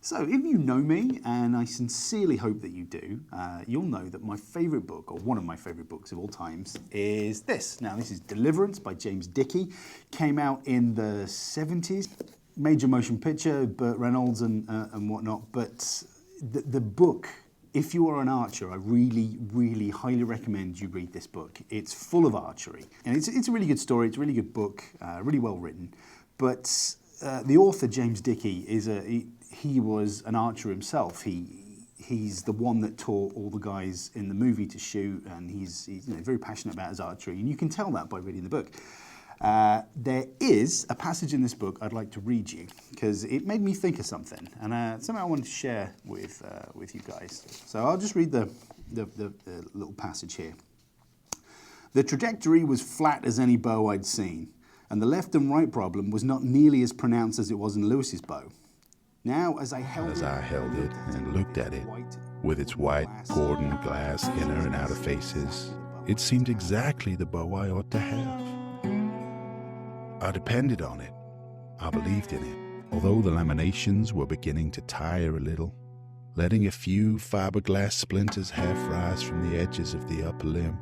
So, if you know me, and I sincerely hope that you do, you'll know that my favourite book, or one of my favourite books of all times, is this. Now, this is Deliverance by James Dickey. Came out in the 70s. Major motion picture, Burt Reynolds and whatnot. But the book, if you are an archer, I really, really highly recommend you read this book. It's full of archery. And it's a really good story. It's a really good book, really well written. But the author, James Dickey, he was an archer himself. He's the one that taught all the guys in the movie to shoot, and he's very passionate about his archery, and you can tell that by reading the book. There is a passage in this book I'd like to read you, because it made me think of something, and something I wanted to share with you guys. So I'll just read the little passage here. The trajectory was flat as any bow I'd seen, and the left and right problem was not nearly as pronounced as it was in Lewis's bow. Now, as I held it and looked at it, with its white Gordon glass inner and outer faces, it seemed exactly the bow I ought to have. I depended on it. I believed in it, although the laminations were beginning to tire a little, letting a few fiberglass splinters half rise from the edges of the upper limb.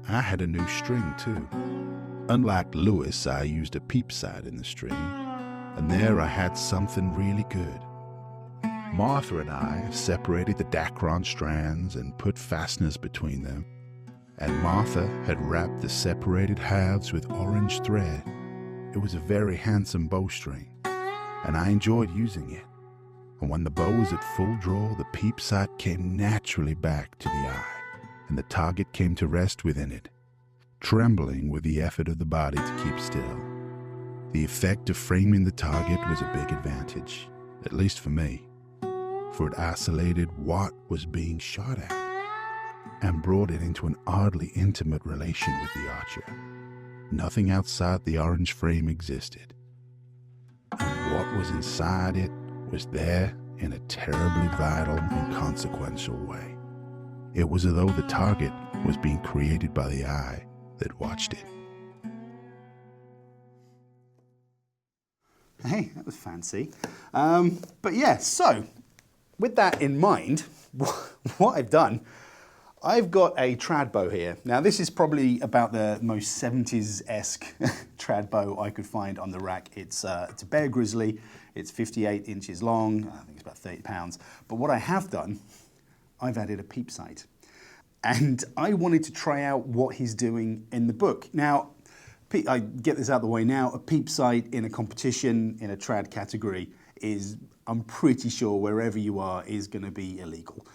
I had a new string, too. Unlike Lewis, I used a Peepsight in the string, and there I had something really good. Martha and I separated the Dacron strands and put fasteners between them, and Martha had wrapped the separated halves with orange thread. It was a very handsome bowstring, and I enjoyed using it. And when the bow was at full draw, the Peepsight came naturally back to the eye, and the target came to rest within it, trembling with the effort of the body to keep still. The effect of framing the target was a big advantage, at least for me, for it isolated what was being shot at and brought it into an oddly intimate relation with the archer. Nothing outside the orange frame existed, and what was inside it was there in a terribly vital and consequential way. It was as though the target was being created by the eye that watched it. Hey, that was fancy. But yeah, so with that in mind, what I've done, I've got a trad bow here. Now this is probably about the most 70s-esque trad bow I could find on the rack. It's a Bear Grizzly. It's 58 inches long. I think it's about 30 pounds. But what I have done, I've added a Peepsight. And I wanted to try out what he's doing in the book. Now, I get this out of the way now, a Peepsight in a competition in a trad category is, I'm pretty sure wherever you are, is going to be illegal.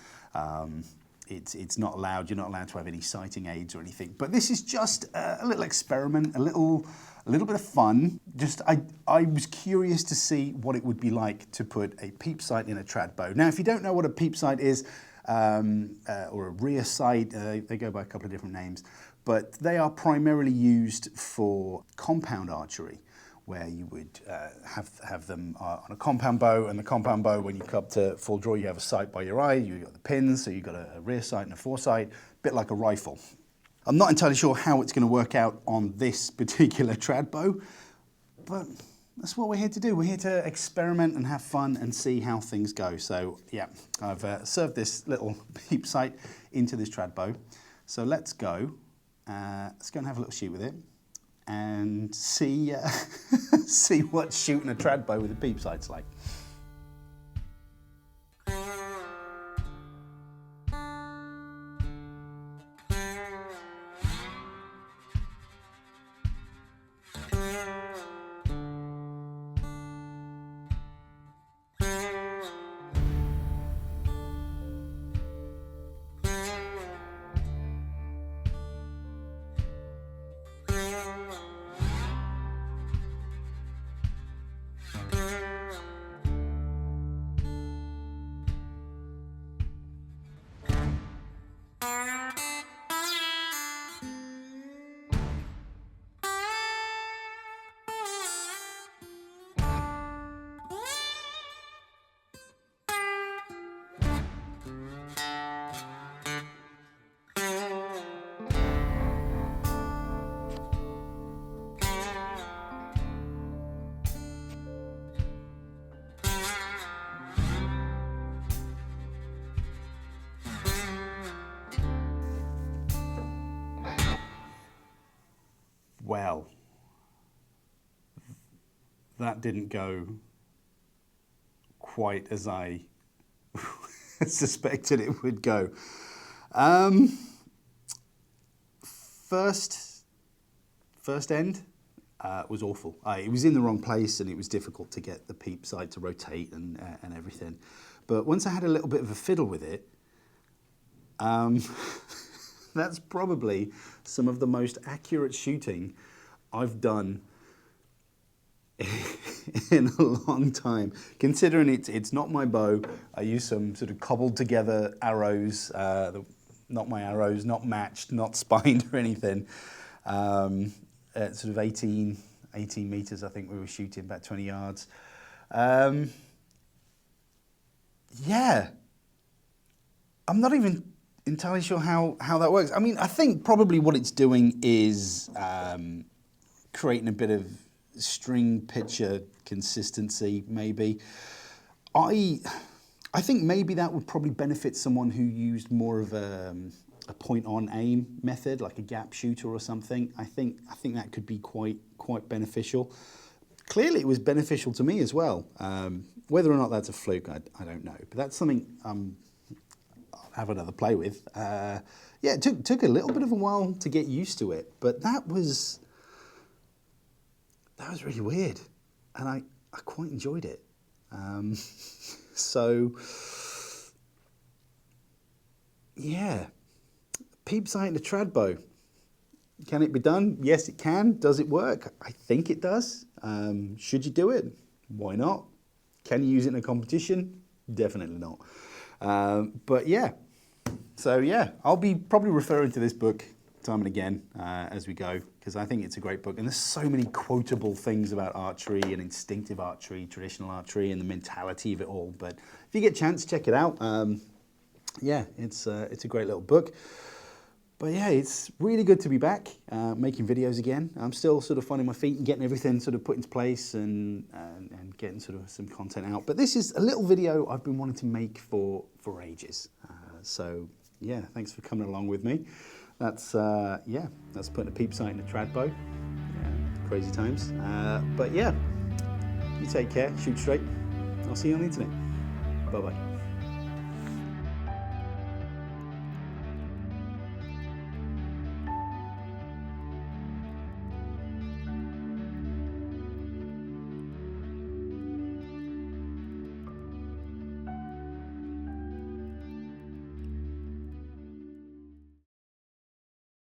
It's not allowed, you're not allowed to have any sighting aids or anything. But this is just a little experiment, a little bit of fun. Just, I was curious to see what it would be like to put a Peepsight in a trad bow. Now, if you don't know what a Peepsight is, or a rear sight, they go by a couple of different names, but they are primarily used for compound archery, where you would have them on a compound bow, and the compound bow, when you come to full draw, you have a sight by your eye, you've got the pins, so you've got a rear sight and a foresight, a bit like a rifle. I'm not entirely sure how it's going to work out on this particular trad bow, but that's what we're here to do. We're here to experiment and have fun and see how things go. So yeah, I've served this little Peepsight into this trad bow. So let's go and have a little shoot with it and see see what shooting a trad bow with a Peepsight's like. Well, that didn't go quite as I suspected it would go. First end was awful. It was in the wrong place and it was difficult to get the Peepsight to rotate and everything. But once I had a little bit of a fiddle with it, that's probably some of the most accurate shooting I've done in a long time. Considering it's not my bow, I use some sort of cobbled together arrows, not my arrows, not matched, not spined or anything. At sort of 18 meters, I think we were shooting, about 20 yards. Yeah, I'm not even entirely sure how that works. I mean, I think probably what it's doing is creating a bit of string picture consistency, maybe. I think maybe that would probably benefit someone who used more of a point-on aim method, like a gap shooter or something. I think that could be quite beneficial. Clearly, it was beneficial to me as well. Whether or not that's a fluke, I don't know. But that's something I'll have another play with. Yeah, it took a little bit of a while to get used to it, but that was really weird, and I quite enjoyed it. So, yeah, Peepsight and a trad bow. Can it be done? Yes, it can. Does it work? I think it does. Should you do it? Why not? Can you use it in a competition? Definitely not. But yeah, so yeah, I'll be probably referring to this book time and again as we go, because I think it's a great book, and there's so many quotable things about archery and instinctive archery, traditional archery, and the mentality of it all. But if you get a chance, check it out. Yeah, it's a great little book. But yeah, it's really good to be back making videos again. I'm still sort of finding my feet and getting everything sort of put into place and getting sort of some content out. But this is a little video I've been wanting to make for ages. So yeah, thanks for coming along with me. That's yeah, that's putting a Peepsight in a trad bow. Yeah, crazy times. But yeah, you take care, shoot straight. I'll see you on the internet. Bye bye.